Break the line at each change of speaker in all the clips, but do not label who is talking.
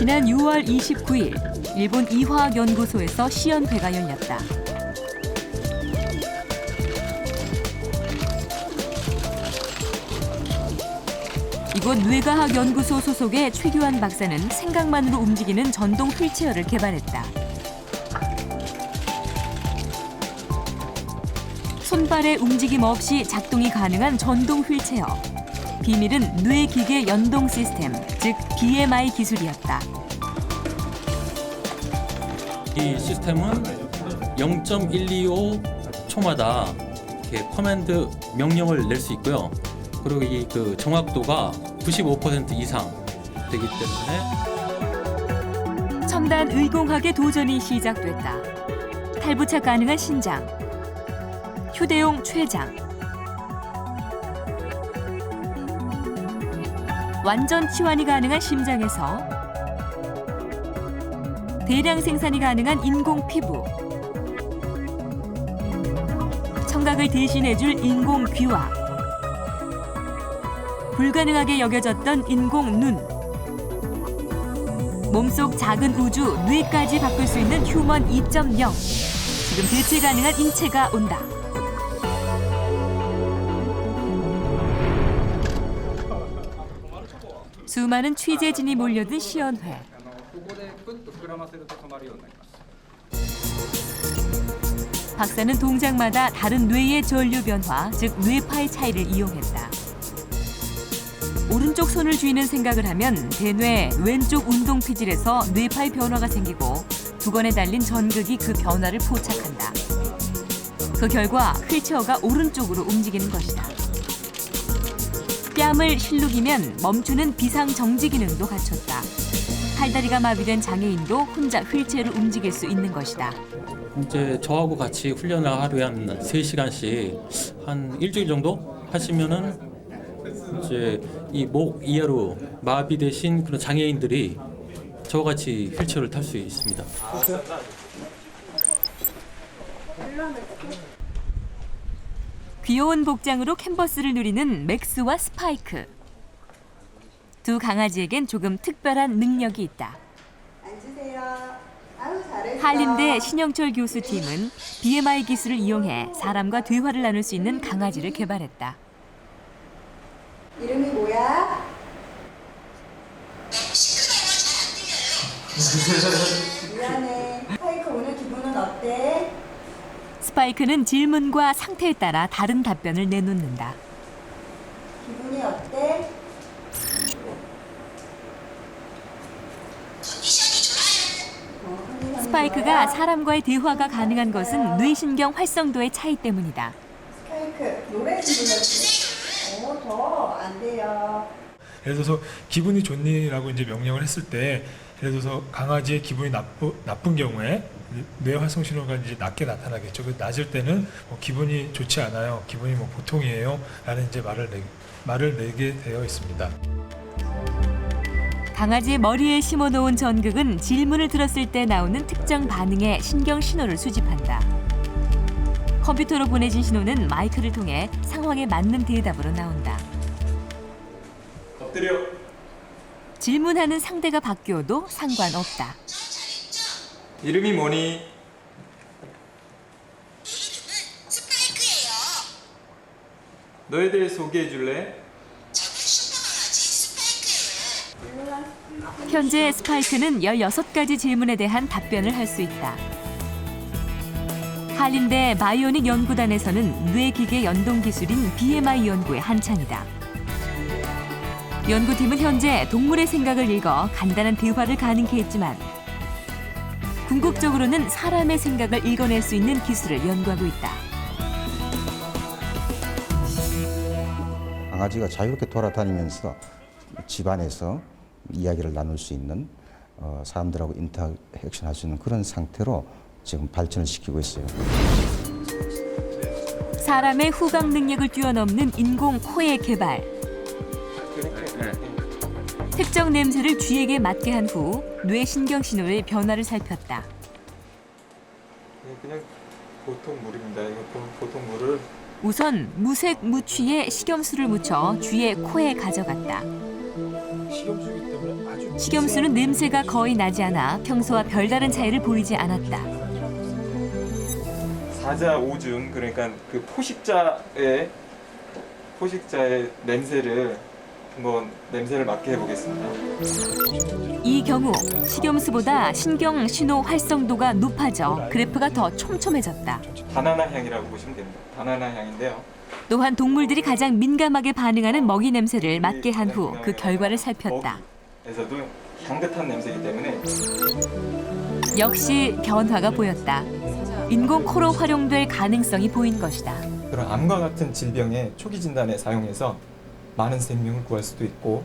지난 6월 29일 일본 이화학연구소에서 시연회가 열렸다. 이곳 뇌과학연구소 소속의 최규환 박사는 생각만으로 움직이는 전동 휠체어를 개발했다. 손발의 움직임 없이 작동이 가능한 전동 휠체어. 비밀은 뇌기계 연동 시스템, 즉 BMI 기술이었다.
이 시스템은 0.125초마다 이렇게 커맨드 명령을 낼 수 있고요. 그리고 이 정확도가 95% 이상 되기 때문에
첨단 의공학의 도전이 시작됐다. 탈부착 가능한 신장, 휴대용 췌장, 완전 치환이 가능한 심장에서 대량 생산이 가능한 인공 피부, 청각을 대신해줄 인공 귀와 불가능하게 여겨졌던 인공 눈, 몸속 작은 우주 뇌까지 바꿀 수 있는 휴먼 2.0, 지금 대체 가능한 인체가 온다. 수많은 취재진이 몰려든 시연회. 박사는 동작마다 다른 뇌의 전류 변화, 즉 뇌파의 차이를 이용했다. 오른쪽 손을 쥐는 생각을 하면 대뇌 왼쪽 운동 피질에서 뇌파의 변화가 생기고 두건에 달린 전극이 그 변화를 포착한다. 그 결과 휠체어가 오른쪽으로 움직이는 것이다. 뺨을 실룩이면 멈추는 비상정지 기능도 갖췄다. 팔다리가 마비된 장애인도 혼자 휠체어를 움직일 수 있는 것이다.
이제 저하고 같이 훈련을 하루에 한 3시간씩 한 일주일 정도 하시면은 이제 이 목 이하로 마비되신 그런 장애인들이 저와 같이 휠체어를 탈 수 있습니다.
귀여운 복장으로 캔버스를 누리는 맥스와 스파이크. 두 강아지에겐 조금 특별한 능력이 있다.
앉으세요. 아유, 잘했어.
한림대 신영철 교수팀은 BMI 기술을 이용해 사람과 대화를 나눌 수 있는 강아지를 개발했다.
이름이 뭐야? 미안해. 스파이크 오늘 기분은 어때?
스파이크는 질문과 상태에 따라 다른 답변을 내놓는다.
기분이 어때?
스파이크가 사람과의 대화가 가능한 것은 뇌신경 활성도의 차이 때문이다.
스파이크 노래 좀 불러주세요. 더 안 돼요.
예를 들어서 기분이 좋니라고 이제 명령을 했을 때, 예를 들어서 강아지의 기분이 나쁜 경우에 뇌 활성 신호가 이제 낮게 나타나겠죠. 그 낮을 때는 기분이 좋지 않아요, 기분이 보통이에요,라는 이제 말을 내게 되어 있습니다.
강아지의 머리에 심어놓은 전극은 질문을 들었을 때 나오는 특정 반응의 신경 신호를 수집한다. 컴퓨터로 보내진 신호는 마이크를 통해 상황에 맞는 대답으로 나온다.
엎드려.
질문하는 상대가 바뀌어도 상관없다.
이름이 뭐니?
스파이크예요.
너에 대해 소개해 줄래?
저는 슈퍼강아지 스파이크예요.
현재 스파이크는 16가지 질문에 대한 답변을 할 수 있다. 한림대 바이오닉 연구단에서는 뇌기계 연동 기술인 BMI 연구에 한창이다. 연구팀은 현재 동물의 생각을 읽어 간단한 대화를 가능케 했지만 궁극적으로는 사람의 생각을 읽어낼 수 있는 기술을 연구하고 있다.
강아지가 자유롭게 돌아다니면서 집안에서 이야기를 나눌 수 있는, 사람들하고 인터액션 할 수 있는 그런 상태로 지금 발전을 시키고 있어요.
사람의 후각 능력을 뛰어넘는 인공 코의 개발. 특정 냄새를 쥐에게 맡게 한 후 뇌신경 신호의 변화를 살폈다.
그냥 보통 물입니다. 이거 보통 물을
우선 무색 무취에 식염수를 묻혀 쥐의 코에 가져갔다.
식염수이기 때문에 아주
식염수는 냄새가 거의 나지 않아 평소와 별다른 차이를 보이지 않았다.
사자 오줌, 그러니까 그 포식자의 냄새를 한번 냄새를 맡게 해보겠습니다.
이 경우 식염수보다 신경 신호 활성도가 높아져 그래프가 더 촘촘해졌다.
바나나 향이라고 보시면 됩니다. 바나나 향인데요.
또한 동물들이 가장 민감하게 반응하는 먹이 냄새를 맡게 한 후 그 결과를 살폈다.
먹이에서도 향긋한 냄새이기 때문에
역시 변화가 보였다. 인공 코로 활용될 가능성이 보인 것이다.
그런 암과 같은 질병의 초기 진단에 사용해서 많은 생명을 구할 수도 있고,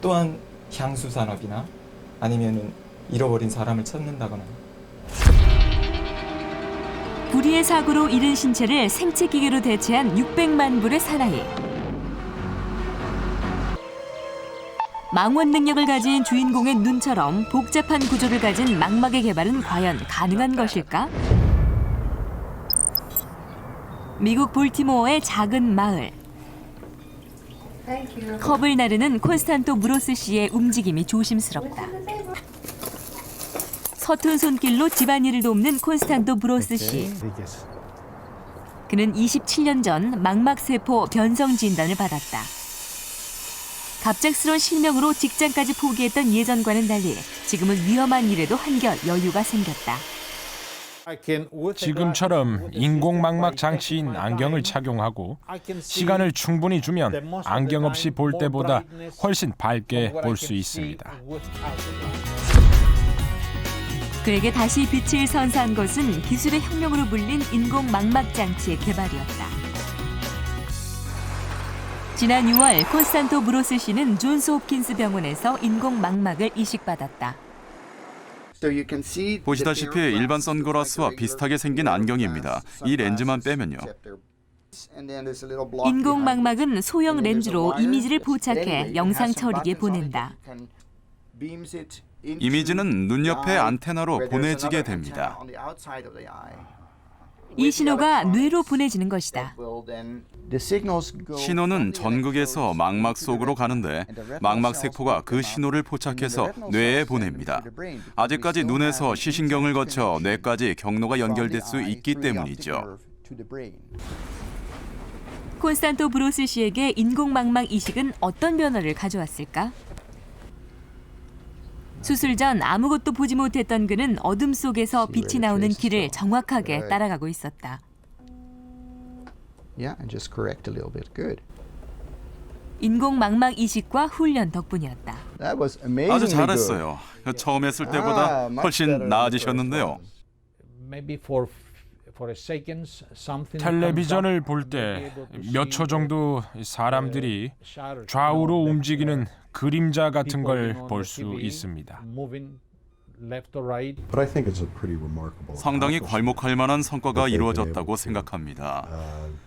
또한 향수 산업이나 아니면은 잃어버린 사람을 찾는다거나.
불의의 사고로 잃은 신체를 생체 기계로 대체한 600만 불의 사나이. 망원 능력을 가진 주인공의 눈처럼 복잡한 구조를 가진 망막의 개발은 과연 가능한 것일까? 미국 볼티모어의 작은 마을. 컵을 나르는 콘스탄토 무로스 씨의 움직임이 조심스럽다. 서툰 손길로 집안일을 돕는 콘스탄토 브로스 씨. 그는 27년 전 망막세포 변성 진단을 받았다. 갑작스러운 실명으로 직장까지 포기했던 예전과는 달리 지금은 위험한 일에도 한결 여유가 생겼다.
지금처럼 인공망막 장치인 안경을 착용하고 시간을 충분히 주면 안경 없이 볼 때보다 훨씬 밝게 볼 수 있습니다.
그에게 다시 빛을 선사한 것은 기술의 혁명으로 불린 인공망막 장치의 개발이었다. 지난 6월 콘스탄토 브로스 씨는 존스 홉킨스 병원에서 인공망막을 이식받았다.
보시다시피 일반 선글라스와 비슷하게 생긴 안경입니다. 이 렌즈만 빼면요.
인공망막은 소형 렌즈로 이미지를 포착해 영상 처리기에 보낸다.
이미지는 눈 옆에 안테나로 보내지게 됩니다.
이 신호가 뇌로 보내지는 것이다.
신호는 전극에서 망막 속으로 가는데 망막 세포가 그 신호를 포착해서 뇌에 보냅니다. 아직까지 눈에서 시신경을 거쳐 뇌까지 경로가 연결될 수 있기 때문이죠.
콘스탄토 브로스 씨에게 인공망막 이식은 어떤 변화를 가져왔을까? 수술 전 아무것도 보지 못했던 그는 어둠 속에서 빛이 나오는 길을 정확하게 따라가고 있었다. 인공망막 이식과 훈련 덕분이었다.
아주 잘했어요. 처음 했을 때보다 훨씬 나아지셨는데요.
텔레비전을 볼 때 몇 초 정도 사람들이 좌우로 움직이는 그림자 같은 걸 볼 수 있습니다.
상당히 괄목할 만한 성과가 이루어졌다고 생각합니다.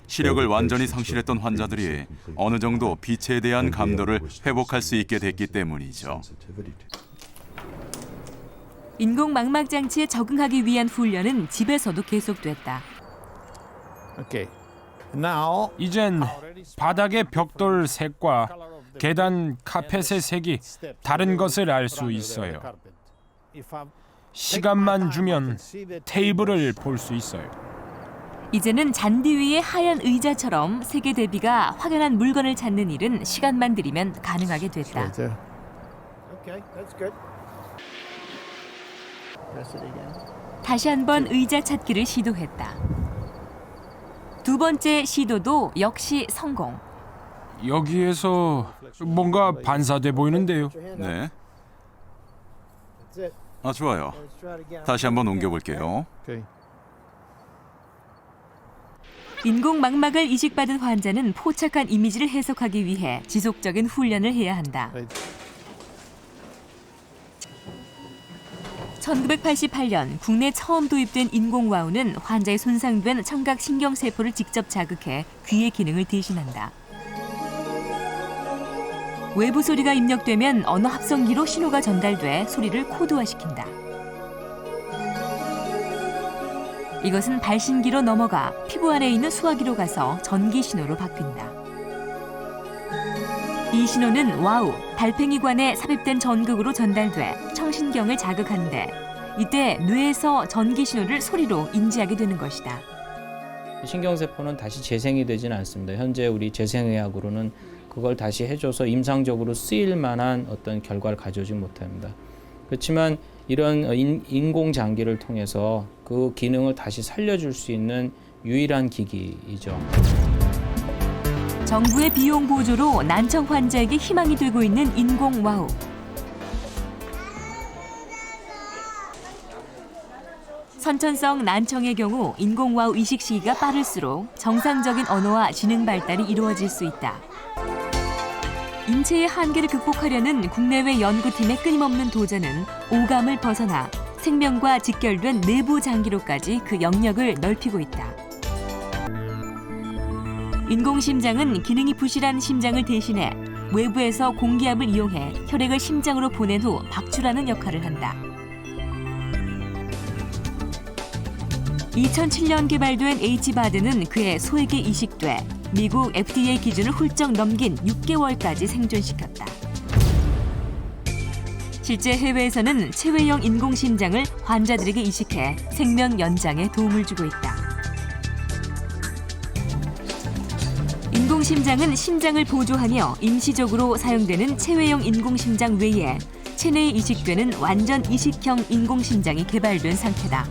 시력을 완전히 상실했던 환자들이 어느 정도 빛에 대한 감도를 회복할 수 있게 됐기 때문이죠.
인공망막 장치에 적응하기 위한 훈련은 집에서도 계속됐다.
이젠 바닥의 벽돌 색과 계단 카펫의 색이 다른 것을 알 수 있어요. 시간만 주면 테이블을 볼 수 있어요.
이제는 잔디 위의 하얀 의자처럼 세계 대비가 확연한 물건을 찾는 일은 시간만 들이면 가능하게 됐다. 다시 한번 의자 찾기를 시도했다. 두 번째 시도도 역시 성공.
여기에서 뭔가 반사돼 보이는데요.
네. 좋아요. 다시 한번 옮겨볼게요.
인공망막을 이식받은 환자는 포착한 이미지를 해석하기 위해 지속적인 훈련을 해야 한다. 1988년 국내 처음 도입된 인공와우는 환자의 손상된 청각 신경세포를 직접 자극해 귀의 기능을 대신한다. 외부 소리가 입력되면 언어 합성기로 신호가 전달돼 소리를 코드화시킨다. 이것은 발신기로 넘어가 피부 안에 있는 수화기로 가서 전기 신호로 바뀐다. 이 신호는 와우, 달팽이관에 삽입된 전극으로 전달돼 청신경을 자극하는데 이때 뇌에서 전기 신호를 소리로 인지하게 되는 것이다.
신경세포는 다시 재생이 되지는 않습니다. 현재 우리 재생의학으로는 그걸 다시 해줘서 임상적으로 쓰일 만한 어떤 결과를 가져오지 못합니다. 그렇지만 이런 인공장기를 통해서 그 기능을 다시 살려줄 수 있는 유일한 기기이죠.
정부의 비용 보조로 난청 환자에게 희망이 되고 있는 인공 와우. 선천성 난청의 경우 인공 와우 이식 시기가 빠를수록 정상적인 언어와 지능 발달이 이루어질 수 있다. 인체의 한계를 극복하려는 국내외 연구팀의 끊임없는 도전은 오감을 벗어나 생명과 직결된 내부 장기로까지 그 영역을 넓히고 있다. 인공심장은 기능이 부실한 심장을 대신해 외부에서 공기압을 이용해 혈액을 심장으로 보낸 후 박출하는 역할을 한다. 2007년 개발된 H바드는 그의 소에게 이식돼 미국 FDA 기준을 훌쩍 넘긴 6개월까지 생존시켰다. 실제 해외에서는 체외형 인공심장을 환자들에게 이식해 생명 연장에 도움을 주고 있다. 인공심장은 심장을 보조하며 임시적으로 사용되는 체외형 인공심장 외에 체내에 이식되는 완전 이식형 인공심장이 개발된 상태다.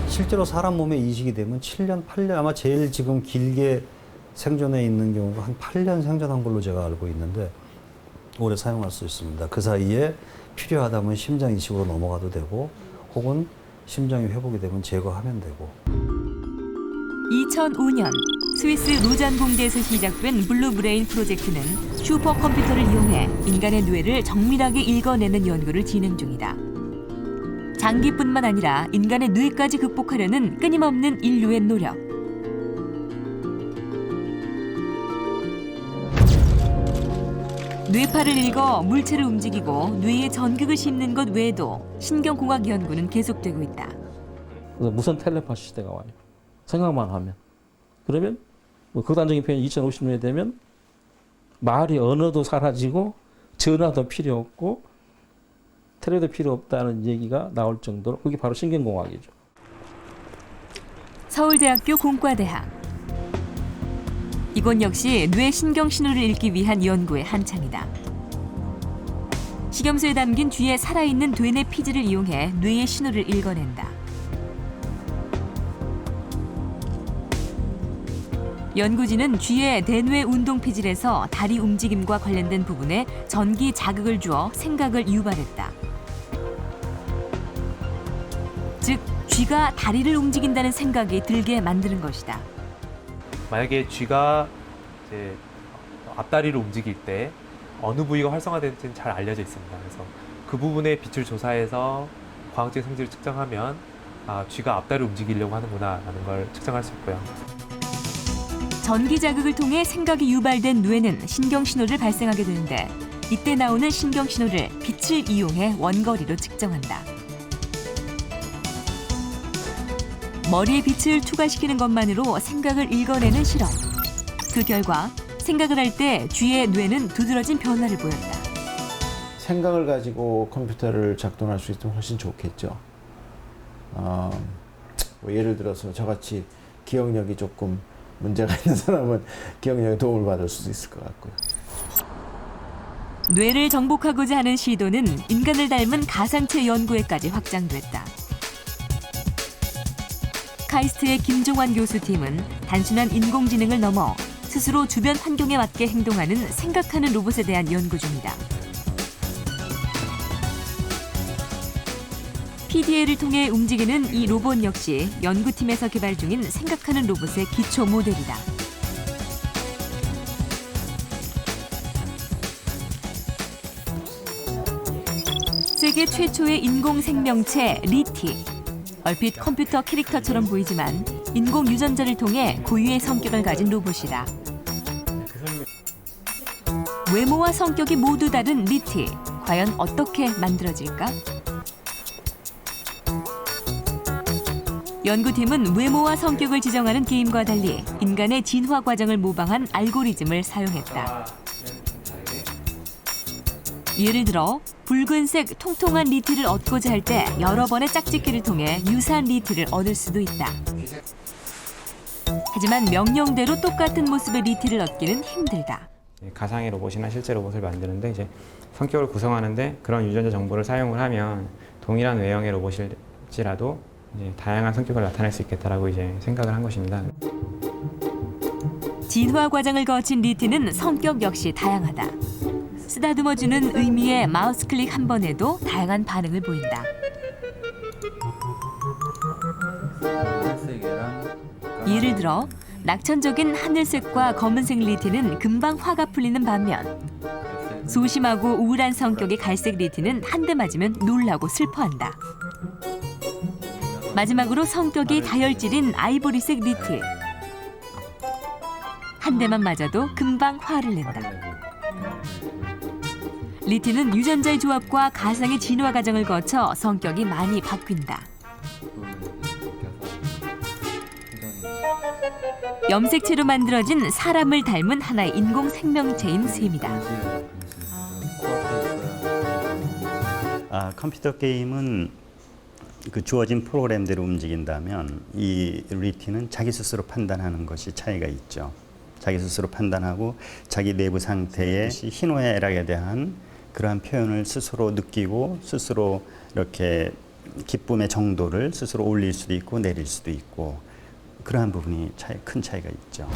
실제로 사람 몸에 이식이 되면 7년, 8년 아마 제일 지금 길게 생존해 있는 경우가 한 8년 생존한 걸로 제가 알고 있는데 오래 사용할 수 있습니다. 그 사이에 필요하다면 심장 이식으로 넘어가도 되고 혹은 심장이 회복이 되면 제거하면 되고.
2005년 스위스 로잔 공대에서 시작된 블루브레인 프로젝트는 슈퍼컴퓨터를 이용해 인간의 뇌를 정밀하게 읽어내는 연구를 진행 중이다. 장기뿐만 아니라 인간의 뇌까지 극복하려는 끊임없는 인류의 노력. 뇌파를 읽어 물체를 움직이고 뇌에 전극을 심는 것 외에도 신경공학 연구는 계속되고 있다.
무선 텔레파시 시대가 와요. 생각만 하면. 그러면 뭐 극단적인 표현 2050년이 되면 말이 언어도 사라지고 전화도 필요 없고 텔레도 필요 없다는 얘기가 나올 정도로 그게 바로 신경공학이죠.
서울대학교 공과대학. 이곳 역시 뇌 신경 신호를 읽기 위한 연구의 한창이다. 식염수에 담긴 쥐의 살아있는 되뇌 피지를 이용해 뇌의 신호를 읽어낸다. 연구진은 쥐의 대뇌 운동 피질에서 다리 움직임과 관련된 부분에 전기 자극을 주어 생각을 유발했다. 즉, 쥐가 다리를 움직인다는 생각이 들게 만드는 것이다.
만약에 쥐가 이제 앞다리를 움직일 때 어느 부위가 활성화되는지는 잘 알려져 있습니다. 그래서 그 부분의 빛을 조사해서 과학적 성질을 측정하면 쥐가 앞다리를 움직이려고 하는구나라는 걸 측정할 수 있고요.
전기 자극을 통해 생각이 유발된 뇌는 신경 신호를 발생하게 되는데 이때 나오는 신경 신호를 빛을 이용해 원거리로 측정한다. 머리에 빛을 투과시키는 것만으로 생각을 읽어내는 실험. 그 결과 생각을 할 때 쥐의 뇌는 두드러진 변화를 보였다.
생각을 가지고 컴퓨터를 작동할 수 있으면 훨씬 좋겠죠. 뭐 예를 들어서 저같이 기억력이 조금 문제가 있는 사람은 기억력에 도움을 받을 수도 있을 것 같고요.
뇌를 정복하고자 하는 시도는 인간을 닮은 가상체 연구에까지 확장됐다. 카이스트의 김종환 교수팀은 단순한 인공지능을 넘어 스스로 주변 환경에 맞게 행동하는 생각하는 로봇에 대한 연구 중이다. PDA를 통해 움직이는 이 로봇 역시 연구팀에서 개발 중인 생각하는 로봇의 기초 모델이다. 세계 최초의 인공생명체 리티. 얼핏 컴퓨터 캐릭터처럼 보이지만 인공 유전자를 통해 고유의 성격을 가진 로봇이다. 외모와 성격이 모두 다른 리티. 과연 어떻게 만들어질까? 연구팀은 외모와 성격을 지정하는 게임과 달리 인간의 진화 과정을 모방한 알고리즘을 사용했다. 예를 들어 붉은색 통통한 리티를 얻고자 할 때 여러 번의 짝짓기를 통해 유사한 리티를 얻을 수도 있다. 하지만 명령대로 똑같은 모습의 리티를 얻기는 힘들다.
가상의 로봇이나 실제 로봇을 만드는데 이제 성격을 구성하는데 그런 유전자 정보를 사용을 하면 동일한 외형의 로봇일지라도 이제 다양한 성격을 나타낼 수 있겠다라고 이제 생각을 한 것입니다.
진화 과정을 거친 리티는 성격 역시 다양하다. 쓰다듬어주는 의미의 마우스 클릭 한 번 해도 다양한 반응을 보인다. 예를 들어 낙천적인 하늘색과 검은색 리티는 금방 화가 풀리는 반면 소심하고 우울한 성격의 갈색 리티는 한 대 맞으면 놀라고 슬퍼한다. 마지막으로 성격이 다혈질인 아이보리색 리티. 한 대만 맞아도 금방 화를 낸다. 리티는 유전자의 조합과 가상의 진화 과정을 거쳐 성격이 많이 바뀐다. 염색체로 만들어진 사람을 닮은 하나의 인공 생명체인 셈이다.
컴퓨터 게임은 그 주어진 프로그램대로 움직인다면 이 리티는 자기 스스로 판단하는 것이 차이가 있죠. 자기 스스로 판단하고 자기 내부 상태의 희노애락에 대한 그러한 표현을 스스로 느끼고 스스로 이렇게 기쁨의 정도를 스스로 올릴 수도 있고 내릴 수도 있고 그러한 부분이 큰 차이가 있죠.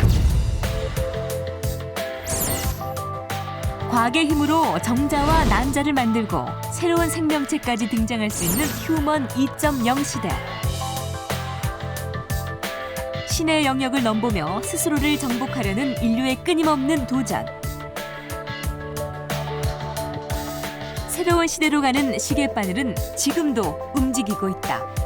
과학의 힘으로 정자와 난자를 만들고 새로운 생명체까지 등장할 수 있는 휴먼 2.0 시대. 신의 영역을 넘보며 스스로를 정복하려는 인류의 끊임없는 도전. 새로운 시대로 가는 시계바늘은 지금도 움직이고 있다.